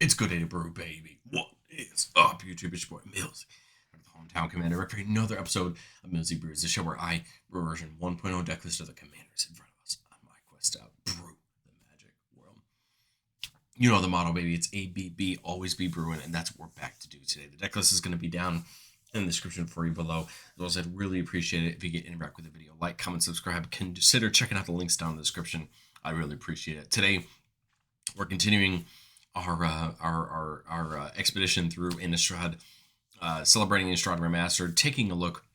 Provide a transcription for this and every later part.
It's good day to brew, baby. What is up, YouTube? It's your boy Mills, the hometown commander, ready for another episode of Millsy Brews, the show where I brew version 1.0 deck list of the commanders in front of us on my quest to brew the magic world. You know the motto, baby. It's ABB, always be brewing, and that's what we're back to do today. The deck list is going to be down in the description for you below. As well as I'd really appreciate it if you get interact with the video. Like, comment, subscribe. Consider checking out the links down in the description. I really appreciate it. Today, we're continuing our expedition through Innistrad, celebrating Innistrad Remastered, taking a look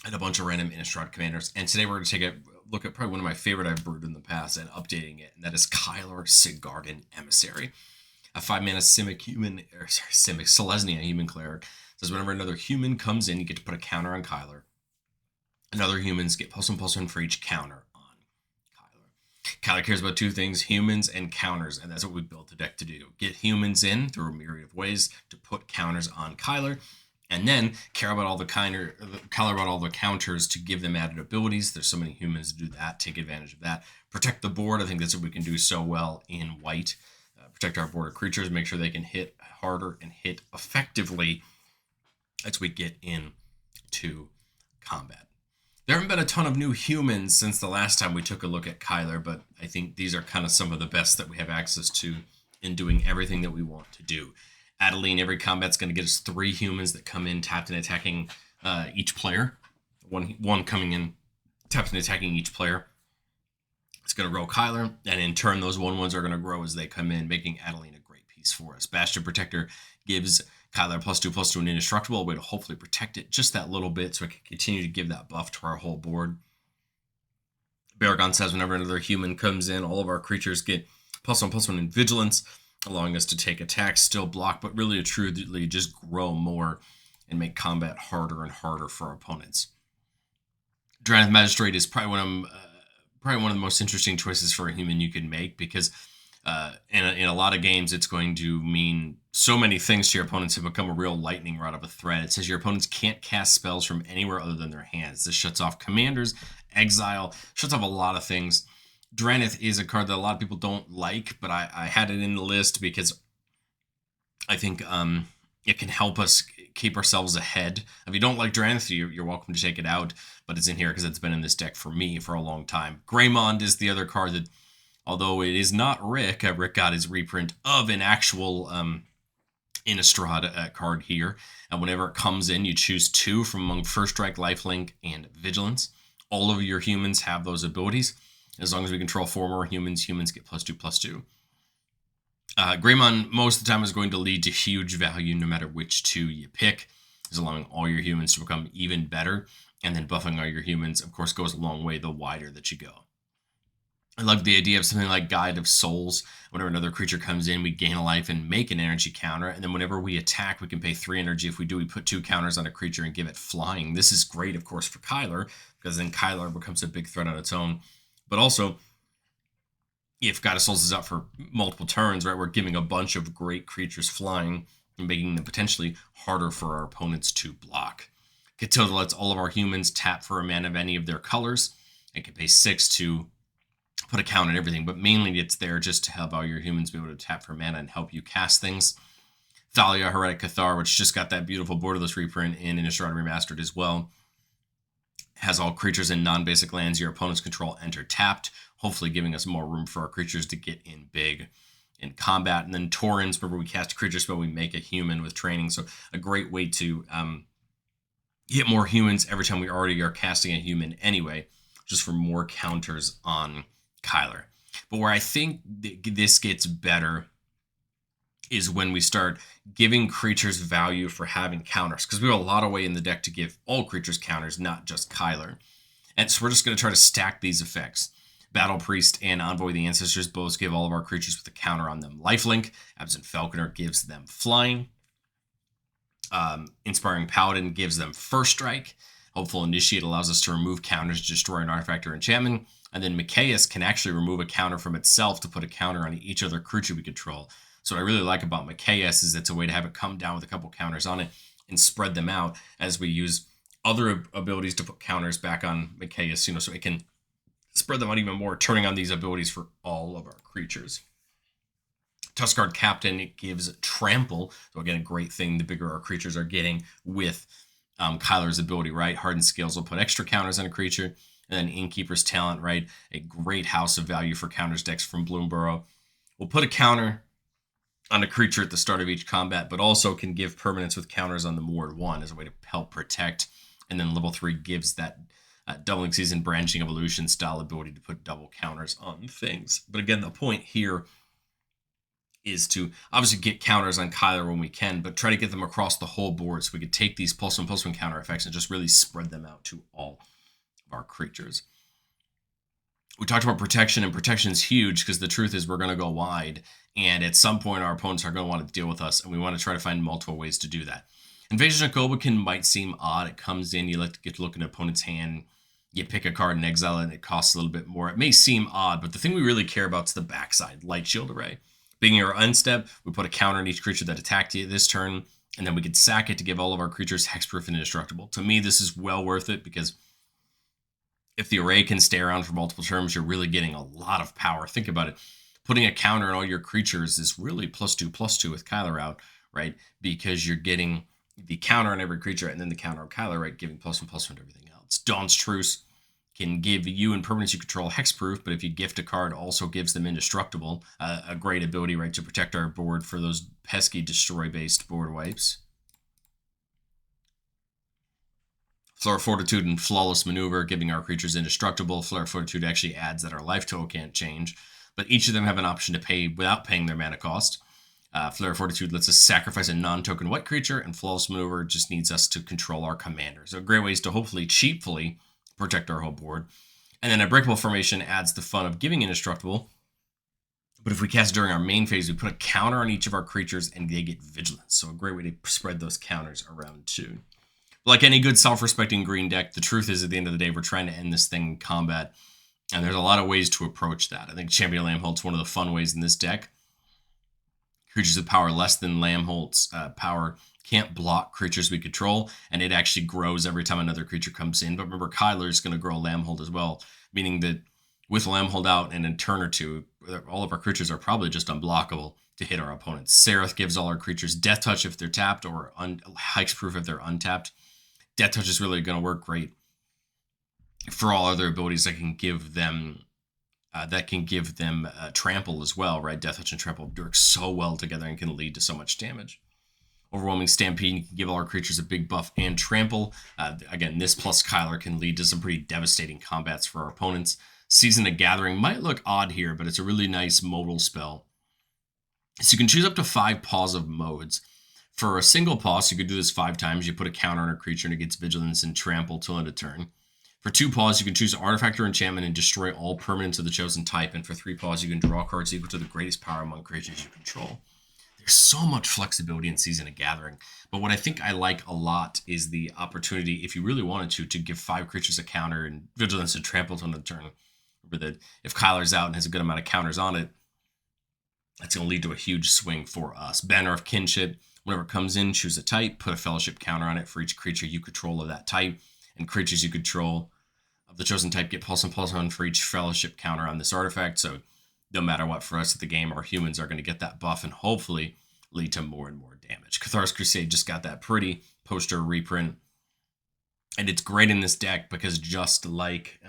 at a bunch of random Innistrad commanders. And today we're going to take a look at probably one of my favorite I've brewed in the past and updating it, and that is Kyler Sigardian Emissary. A 5-mana Simic Selesnya human cleric. Says whenever another human comes in, you get to put a counter on Kyler. And other humans get +1/+1 for each counter on Kyler. Kyler cares about two things, humans and counters, and that's what we built the deck to do. Get humans in through a myriad of ways to put counters on Kyler, and then care about all the counters to give them added abilities. There's so many humans to do that, take advantage of that. Protect the board, I think that's what we can do so well in white. Protect our border creatures, make sure they can hit harder and hit effectively as we get into combat. There haven't been a ton of new humans since the last time we took a look at Kyler, but I think these are kind of some of the best that we have access to in doing everything that we want to do. Adeline, every combat's going to get us 3 humans that come in, tapped and attacking each player. One coming in, tapped and attacking each player. It's going to grow Kyler, and in turn, those 1/1s are going to grow as they come in, making Adeline a great piece for us. Bastion Protector gives Kyler +2/+2 and indestructible, a way to hopefully protect it just that little bit so it can continue to give that buff to our whole board. Baragon says whenever another human comes in, all of our creatures get +1/+1 in vigilance, allowing us to take attacks, still block, but really truly just grow more and make combat harder and harder for our opponents. Drannith Magistrate is probably one of the most interesting choices for a human you can make, because in a lot of games, it's going to mean so many things to your opponents to become a real lightning rod of a threat. It says your opponents can't cast spells from anywhere other than their hands. This shuts off commanders, exile, shuts off a lot of things. Drannith is a card that a lot of people don't like, but I had it in the list because I think it can help us keep ourselves ahead. If you don't like Drannith, you're welcome to take it out, but it's in here because it's been in this deck for me for a long time. Greymond is the other card that, although it is not Rick, Rick got his reprint of an actual Innistrad card here. And whenever it comes in, you choose 2 from among First Strike, Lifelink, and Vigilance. All of your humans have those abilities. As long as we control 4 more humans, humans get +2/+2. Greymon, most of the time, is going to lead to huge value no matter which 2 you pick. Is allowing all your humans to become even better. And then buffing all your humans, of course, goes a long way the wider that you go. I love the idea of something like Guide of Souls. Whenever another creature comes in, we gain a life and make an energy counter. And then whenever we attack, we can pay 3 energy. If we do, we put 2 counters on a creature and give it flying. This is great, of course, for Kyler, because then Kyler becomes a big threat on its own. But also, if Guide of Souls is up for multiple turns, right, we're giving a bunch of great creatures flying and making them potentially harder for our opponents to block. Catilda lets all of our humans tap for a mana of any of their colors. It can pay 6 to put a count on everything, but mainly it's there just to help all your humans be able to tap for mana and help you cast things. Thalia, Heretic Cathar, which just got that beautiful borderless reprint in Innistrad Remastered as well, has all creatures in non-basic lands your opponents control enter tapped, hopefully giving us more room for our creatures to get in big in combat. And then Torrens, whenever we cast a creature spell, we make a human with training, so a great way to get more humans every time we already are casting a human anyway, just for more counters on Kyler. But where I think this gets better is when we start giving creatures value for having counters, because we have a lot of way in the deck to give all creatures counters, not just Kyler. And so we're just going to try to stack these effects. Battle Priest and Envoy the Ancestors both give all of our creatures with a counter on them lifelink. Absent Falconer gives them flying. Inspiring Paladin gives them First Strike. Hopeful Initiate allows us to remove counters to destroy an artifact or enchantment. And then Mikaeus can actually remove a counter from itself to put a counter on each other creature we control. So what I really like about Mikaeus is it's a way to have it come down with a couple counters on it and spread them out as we use other abilities to put counters back on Mikaeus, so it can spread them out even more, turning on these abilities for all of our creatures. Tuskguard Captain, it gives Trample. So again, a great thing the bigger our creatures are getting with Kyler's ability, right? Hardened Scales will put extra counters on a creature. And then Innkeeper's Talent, right? A great house of value for counters decks from Bloomburrow. We'll put a counter on a creature at the start of each combat, but also can give permanents with counters on the Ward 1 as a way to help protect. And then level 3 gives that Doubling Season Branching Evolution style ability to put double counters on things. But again, the point here is to obviously get counters on Kyler when we can, but try to get them across the whole board so we could take these +1/+1 counter effects and just really spread them out to all of our creatures. We talked about protection, and protection is huge because the truth is we're going to go wide, and at some point our opponents are going to want to deal with us, and we want to try to find multiple ways to do that. Invasion of Gobokin might seem odd. It comes in, you get to look at an opponent's hand, you pick a card and exile it, and it costs a little bit more. It may seem odd, but the thing we really care about is the backside, Light Shield Array. Being your unstep, we put a counter on each creature that attacked you this turn, and then we could sack it to give all of our creatures hexproof and indestructible. To me, this is well worth it because if the array can stay around for multiple turns, you're really getting a lot of power. Think about it. Putting a counter on all your creatures is really +2/+2 with Kyler out, right? Because you're getting the counter on every creature and then the counter on Kyler, right? Giving +1/+1 to everything else. Dawn's Truce can give you and permanents you control hexproof, but if you gift a card, also gives them indestructible. A great ability, right, to protect our board for those pesky destroy-based board wipes. Flare of Fortitude and Flawless Maneuver, giving our creatures indestructible. Flare of Fortitude actually adds that our life total can't change, but each of them have an option to pay without paying their mana cost. Flare of Fortitude lets us sacrifice a non-token white creature, and Flawless Maneuver just needs us to control our commander. So great ways to hopefully cheaply protect our whole board. And then Unbreakable Formation adds the fun of giving indestructible, but if we cast during our main phase, we put a counter on each of our creatures and they get Vigilance. So a great way to spread those counters around too. Like any good self-respecting green deck, the truth is at the end of the day, we're trying to end this thing in combat. And there's a lot of ways to approach that. I think Champion Lamholt's one of the fun ways in this deck. Creatures with power less than Lamholt's power can't block creatures we control, and it actually grows every time another creature comes in. But remember, Kyler's going to grow Lamholt as well, meaning that with Lamholt out in a turn or two, all of our creatures are probably just unblockable to hit our opponents. Seraph gives all our creatures Death Touch if they're tapped, or Hexproof if they're untapped. Death Touch is really going to work great for all other abilities that can give them trample as well, right? Death Touch and trample work so well together and can lead to so much damage. Overwhelming Stampede can give all our creatures a big buff and trample. Again, this plus Kyler can lead to some pretty devastating combats for our opponents. Season of Gathering might look odd here, but it's a really nice modal spell. So you can choose up to 5 pause of modes. For a single pause, you could do this 5 times. You put a counter on a creature and it gets Vigilance and Trample till end of turn. For 2 pause, you can choose Artifact or Enchantment and destroy all permanents of the chosen type. And for 3 pause, you can draw cards equal to the greatest power among creatures you control. There's so much flexibility in Season of Gathering. But what I think I like a lot is the opportunity, if you really wanted to give 5 creatures a counter and Vigilance and Trample till end of turn. Remember that if Kyler's out and has a good amount of counters on it, that's going to lead to a huge swing for us. Banner of Kinship. Whenever it comes in, choose a type, put a Fellowship counter on it for each creature you control of that type, and creatures you control of the chosen type get +1/+1 for each Fellowship counter on this artifact. So no matter what, for us at the game, our humans are going to get that buff and hopefully lead to more and more damage. Cathar's Crusade just got that pretty poster reprint, and it's great in this deck because just like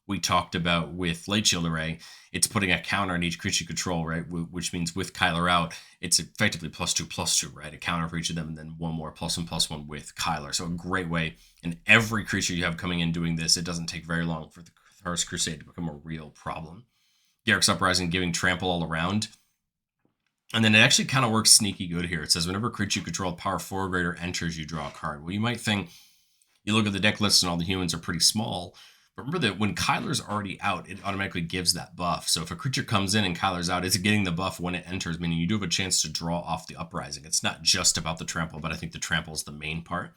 we talked about with Light Shield Array, it's putting a counter on each creature you control, right? Which means with Kyler out, it's effectively +2/+2, right? A counter for each of them, and then one more +1/+1 with Kyler. So a great way. And every creature you have coming in doing this, it doesn't take very long for the Cathar's Crusade to become a real problem. Garrick's Uprising giving trample all around. And then it actually kind of works sneaky good here. It says whenever a creature you control with power 4 or greater enters, you draw a card. Well, you might think, you look at the deck list and all the humans are pretty small. But remember that when Kyler's already out, it automatically gives that buff. So if a creature comes in and Kyler's out, it's getting the buff when it enters, meaning you do have a chance to draw off the Uprising. It's not just about the trample, but I think the trample is the main part.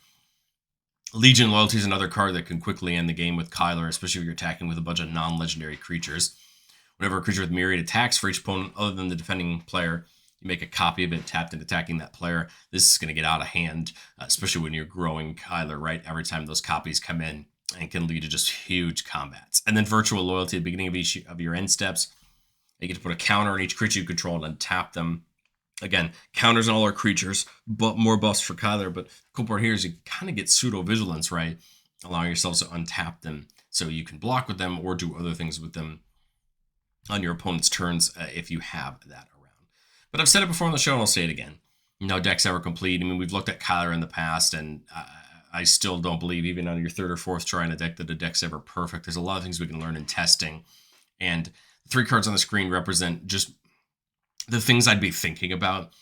Legion Loyalty is another card that can quickly end the game with Kyler, especially if you're attacking with a bunch of non-legendary creatures. Whenever a creature with myriad attacks for each opponent other than the defending player, you make a copy of it tapped and attacking that player. This is going to get out of hand, especially when you're growing Kyler, right? Every time those copies come in, and can lead to just huge combats. And then Virtual Loyalty at the beginning of each of your end steps. You get to put a counter on each creature you control and untap them. Again, counters on all our creatures, but more buffs for Kyler. But the cool part here is you kind of get pseudo vigilance, right? Allowing yourselves to untap them so you can block with them or do other things with them on your opponent's turns if you have that around. But I've said it before on the show and I'll say it again. No deck's ever complete. I mean, we've looked at Kyler in the past, and I still don't believe, even on your third or fourth try in a deck, that a deck's ever perfect. There's a lot of things we can learn in testing. And the 3 cards on the screen represent just the things I'd be thinking about.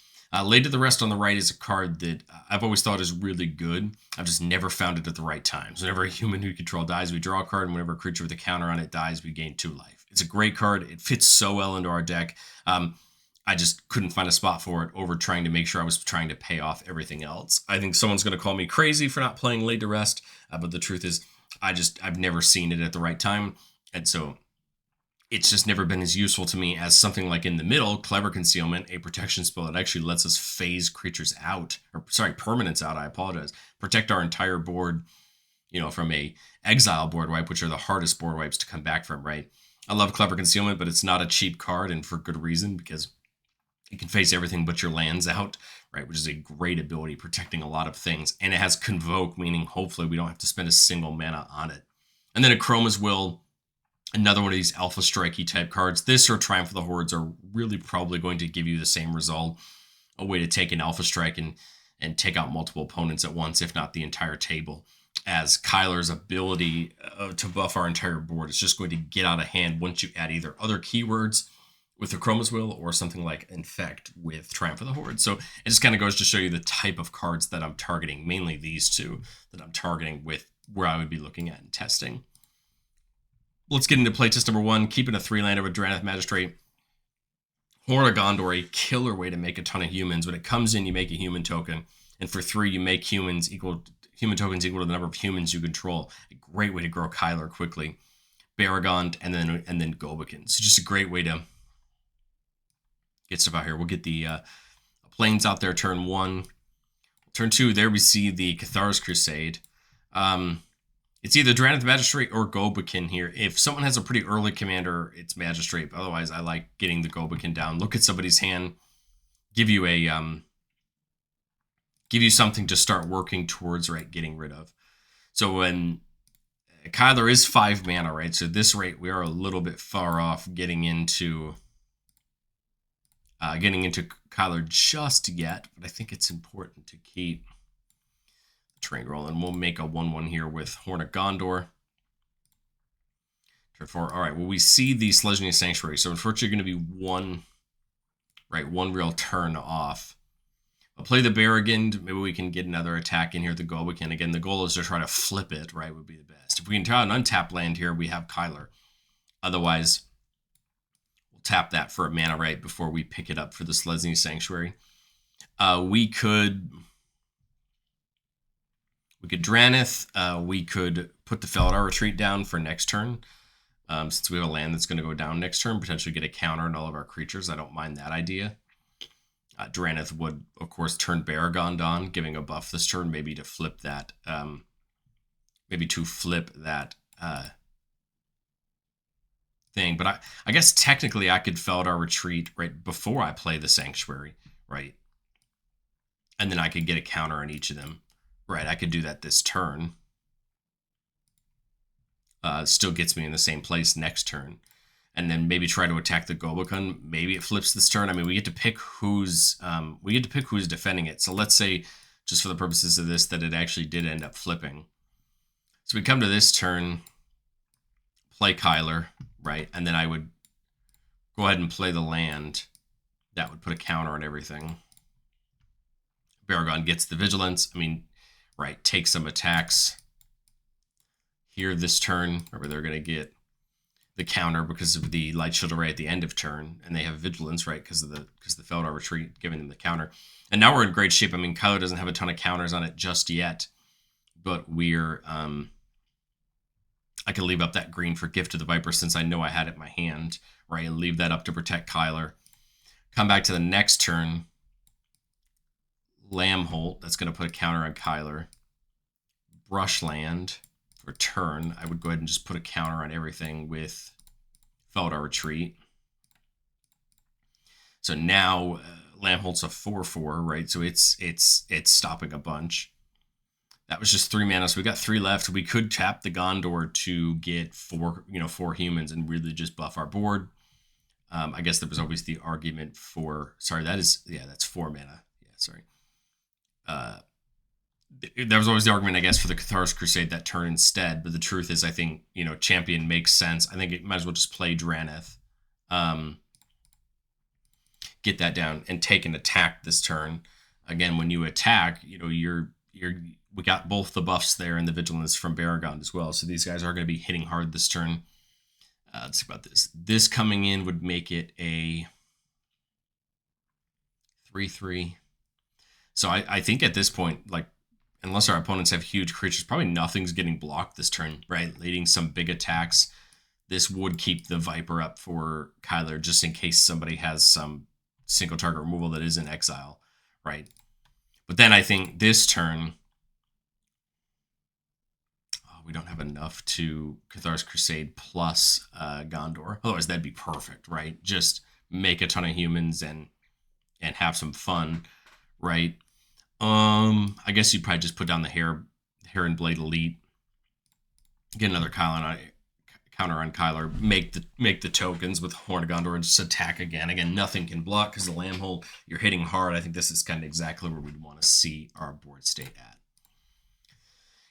Laid to the Rest on the right is a card that I've always thought is really good. I've just never found it at the right times. Whenever a human who control dies, we draw a card, and whenever a creature with a counter on it dies, we gain 2 life. It's a great card. It fits so well into our deck. I just couldn't find a spot for it over trying to make sure I was trying to pay off everything else. I think someone's going to call me crazy for not playing Laid to Rest, but the truth is I've never seen it at the right time. And so it's just never been as useful to me as something like in the middle, Clever Concealment, a protection spell that actually lets us phase creatures out, or sorry, permanents out, I apologize. Protect our entire board, from a exile board wipe, which are the hardest board wipes to come back from, right? I love Clever Concealment, but it's not a cheap card, and for good reason, because it can face everything but your lands out, right? Which is a great ability, protecting a lot of things. And it has Convoke, meaning hopefully we don't have to spend a single mana on it. And then Chroma's Will, another one of these Alpha Strikey type cards. This or Triumph of the Hordes are really probably going to give you the same result. A way to take an Alpha Strike and take out multiple opponents at once, if not the entire table. As Kyler's ability to buff our entire board is just going to get out of hand once you add either other keywords with the Chroma's Will or something like Infect with Triumph of the Horde. So it just kind of goes to show you the type of cards that I'm targeting, mainly these two that I'm targeting with where I would be looking at and testing. Let's get into playtest number 1, keeping a 3-lander with Drannith Magistrate. Horn of Gondor, a killer way to make a ton of humans. When it comes in, you make a human token, and for 3, you make human tokens equal to the number of humans you control. A great way to grow Kyler quickly. Baragond, and then Gobikin. So just a great way to get stuff out here. We'll get the planes out there turn 1. Turn 2, there we see the Cathar's Crusade. It's either Drannith Magistrate or Gobikin here. If someone has a pretty early commander, it's Magistrate. Otherwise, I like getting the Gobikin down. Look at somebody's hand. Give you something to start working towards, right, getting rid of. So when Kyler is 5 mana, right? So at this rate, we are a little bit far off getting into Kyler just yet, but I think it's important to keep the train rolling. We'll make a 1/1 here with Horn of Gondor. Turn 4. All right, well, we see the Sigardian Sanctuary, so unfortunately going to be one real turn off. I'll play the Baragond. Maybe we can get another attack in here, the Gobikin. Again, the goal is to try to flip it, right, would be the best. If we can try an untapped land here, we have Kyler. Otherwise, we'll tap that for a mana right before we pick it up for the Sigardian Sanctuary. We could Drannith. We could put the Feldar Retreat down for next turn. Since we have a land that's going to go down next turn, potentially get a counter on all of our creatures. I don't mind that idea. Drannith would, of course, turn Baragond on, giving a buff this turn, maybe to flip that. Thing. But I guess technically I could Feldar Retreat right before I play the Sanctuary, right? And then I could get a counter on each of them. Right, I could do that this turn. Still gets me in the same place next turn. And then maybe try to attack the Gobikin. Maybe it flips this turn. I mean, we get to pick who's defending it. So let's say, just for the purposes of this, that it actually did end up flipping. So we come to this turn, play Kyler, right? And then I would go ahead and play the land. That would put a counter on everything. Baragond gets the Vigilance. I mean, right, take some attacks here this turn. Remember, they're going to get the counter because of the Light Shield Array at the end of turn, and they have Vigilance, right, because of the Feldar Retreat giving them the counter. And now we're in great shape. I mean, Kyler doesn't have a ton of counters on it just yet, but we're I could leave up that green for Gift of the Viper since I know I had it in my hand, right, and leave that up to protect Kyler. Come back to the next turn, Lambholt, that's going to put a counter on Kyler. Brushland for turn. I would go ahead and just put a counter on everything with Feldar Retreat. So now Lamholt's a 4/4, right? So it's stopping a bunch. That was just 3 mana, so we got 3 left. We could tap the Gondor to get 4 humans and really just buff our board. I guess there was always the argument for, sorry, that's 4 mana. Yeah, sorry. There was always the argument, I guess, for the Cathar's Crusade that turn instead. But the truth is, I think, Champion makes sense. I think it might as well just play Draneth. Get that down and take an attack this turn. Again, when you attack, we got both the buffs there and the vigilance from Baragon as well. So these guys are going to be hitting hard this turn. Let's see about this. This coming in would make it a 3/3. So I think at this point, like, unless our opponents have huge creatures, probably nothing's getting blocked this turn, right? Leading some big attacks. This would keep the Viper up for Kyler just in case somebody has some single target removal that is in exile, right? But then I think this turn, we don't have enough to Cathar's Crusade plus Gondor. Otherwise, that'd be perfect, right? Just make a ton of humans and have some fun, right? I guess you'd probably just put down the Heron Blade Elite, get another counter on Kyler, make the tokens with Horn of Gondor and just attack again. Again, nothing can block because the Lamhold, you're hitting hard. I think this is kind of exactly where we'd want to see our board state at.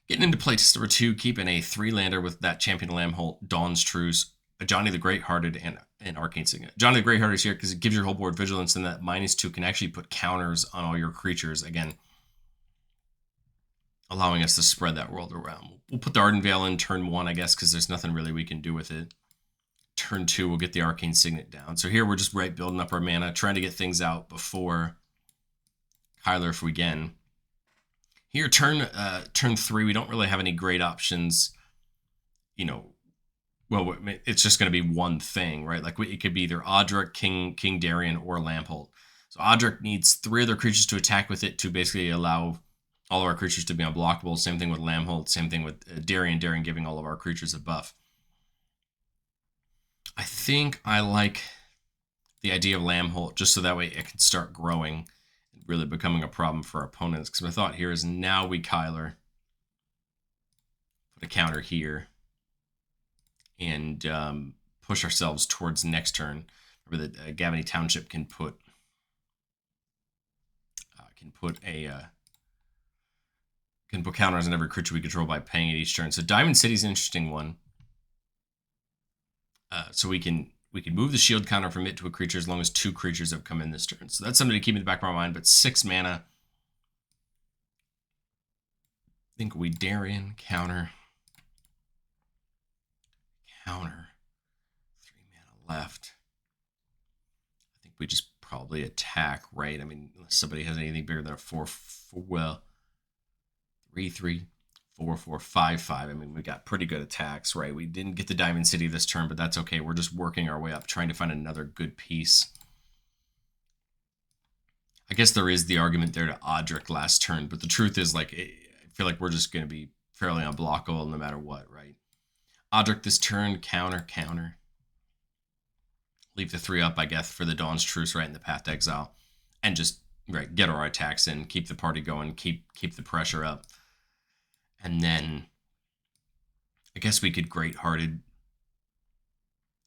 Getting into playtest number 2, keeping a 3-lander with that Champion Lamhold, Dawn's Truce, Johnny the Great-Hearted, and Arcane Signet. Johnny the Great-Hearted is here because it gives your whole board vigilance, and that -2 can actually put counters on all your creatures. Again, allowing us to spread that world around. We'll put the Ardenvale in turn 1, I guess, because there's nothing really we can do with it. Turn 2, we'll get the Arcane Signet down. So here we're just building up our mana, trying to get things out before Kyler if we can. Here, turn 3, we don't really have any great options. Well, it's just going to be one thing, right? Like, it could be either Odric, King Darian, or Lamhold. So Odric needs 3 other creatures to attack with it to basically allow all of our creatures to be unblockable. Same thing with Lamhold. Same thing with Darian giving all of our creatures a buff. I think I like the idea of Lamhold just so that way it can start growing and really becoming a problem for our opponents. Because my thought here is now we Kyler, put a counter here, and push ourselves towards next turn. Remember that Gavany Township can put counters on every creature we control by paying it each turn. So Diamond City's an interesting one. So we can move the shield counter from it to a creature as long as 2 creatures have come in this turn. So that's something to keep in the back of our mind. But 6 mana. I think we Darian, counter. 3 mana left. I think we just probably attack, right? I mean, unless somebody has anything bigger than a 4/4, 3/3, 4/4, 5/5. I mean, we got pretty good attacks, right? We didn't get the Diamond City this turn, but that's okay. We're just working our way up, trying to find another good piece. I guess there is the argument there to Odric last turn, but the truth is, like, I feel like we're just going to be fairly unblockable no matter what, right? Odric this turn, counter. Leave the 3 up, I guess, for the Dawn's Truce right in the path to exile. And just, right, get our attacks in, keep the party going, keep the pressure up. And then I guess we could Great-Hearted.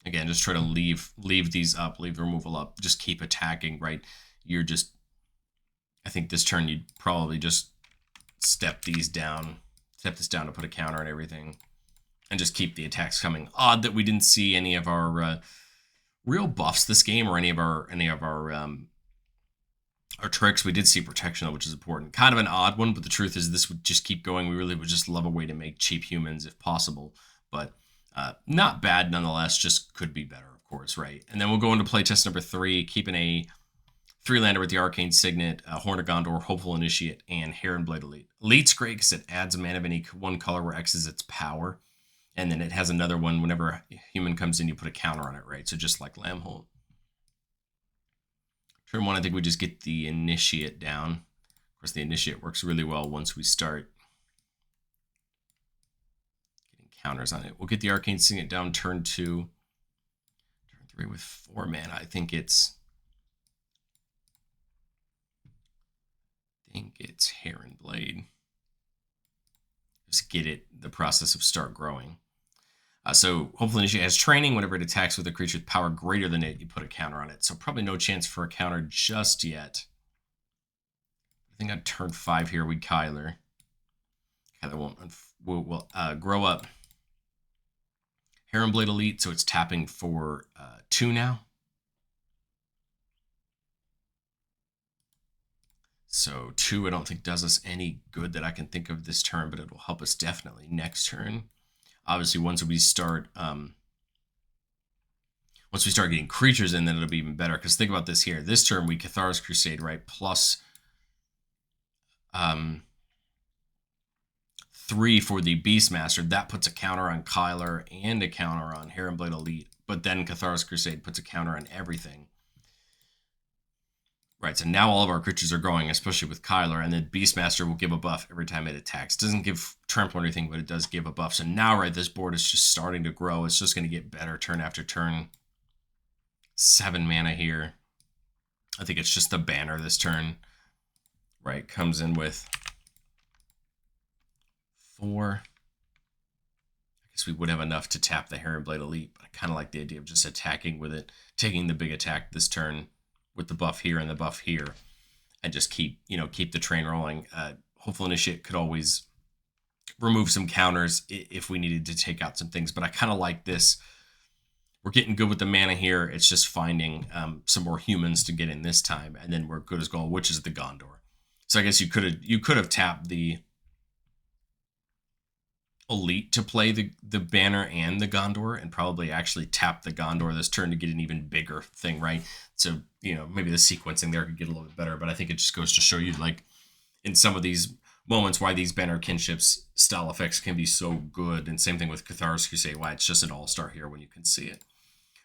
Again, just try to leave these up, leave the removal up, just keep attacking, right? I think this turn you'd probably just step this down to put a counter on everything. And just keep the attacks coming. Odd that we didn't see any of our real buffs this game or any of our tricks. We did see protection, though, which is important. Kind of an odd one, but the truth is this would just keep going. We really would just love a way to make cheap humans if possible. But not bad nonetheless, just could be better, of course, right? And then we'll go into playtest number 3, keeping a 3-lander with the Arcane Signet, Horn of Gondor, Hopeful Initiate, and Heron Blade Elite. Elite's great because it adds a mana of any one color where X is its power. And then it has another one whenever a human comes in, you put a counter on it, right? So just like Lamhold. Turn 1, I think we just get the Initiate down. Of course, the Initiate works really well once we start getting counters on it. We'll get the Arcane Signet down turn 2. Turn 3 with 4 mana. I think it's Heron Blade. Just get the process of start growing. So Hopeful Initiate has training. Whenever it attacks with a creature with power greater than it, you put a counter on it. So probably no chance for a counter just yet. I think on turn 5 here, we'd Kyler. Kyler will grow up. Heron Blade Elite, so it's tapping for 2 now. So 2 I don't think does us any good that I can think of this turn, but it will help us definitely next turn. Obviously, once we start getting creatures in, then it'll be even better. Because think about this here. This turn, we Cathar's Crusade, right? Plus 3 for the Beastmaster. That puts a counter on Kyler and a counter on Heron Blade Elite. But then Cathar's Crusade puts a counter on everything. Right, so now all of our creatures are growing, especially with Kyler, and then Beastmaster will give a buff every time it attacks. Doesn't give trample or anything, but it does give a buff. So now, right, this board is just starting to grow. It's just going to get better turn after turn. 7 mana here. I think it's just the banner this turn. Right, comes in with 4. I guess we would have enough to tap the Heron Blade Elite, but I kind of like the idea of just attacking with it, taking the big attack this turn with the buff here and the buff here, and just keep the train rolling. Hopeful Initiate could always remove some counters if we needed to take out some things, but I kind of like this. We're getting good with the mana here. It's just finding some more humans to get in this time, and then we're good as gold, which is the Gondor. So I guess you could have tapped the Elite to play the banner and the Gondor, and probably actually tap the Gondor this turn to get an even bigger thing, right? So, maybe the sequencing there could get a little bit better, but I think it just goes to show you, like, in some of these moments, why these banner kinships style effects can be so good. And same thing with Cathar's Crusade, why it's just an all-star here when you can see it.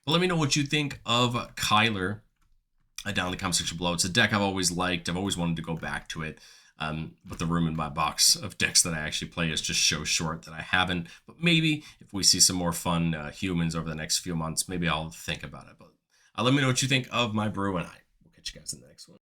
But let me know what you think of Kyler down in the comment section below. It's a deck I've always liked. I've always wanted to go back to it. But the room in my box of decks that I actually play is just so short that I haven't. But maybe if we see some more fun humans over the next few months, maybe I'll think about it. But let me know what you think of my brew, and I will catch you guys in the next one.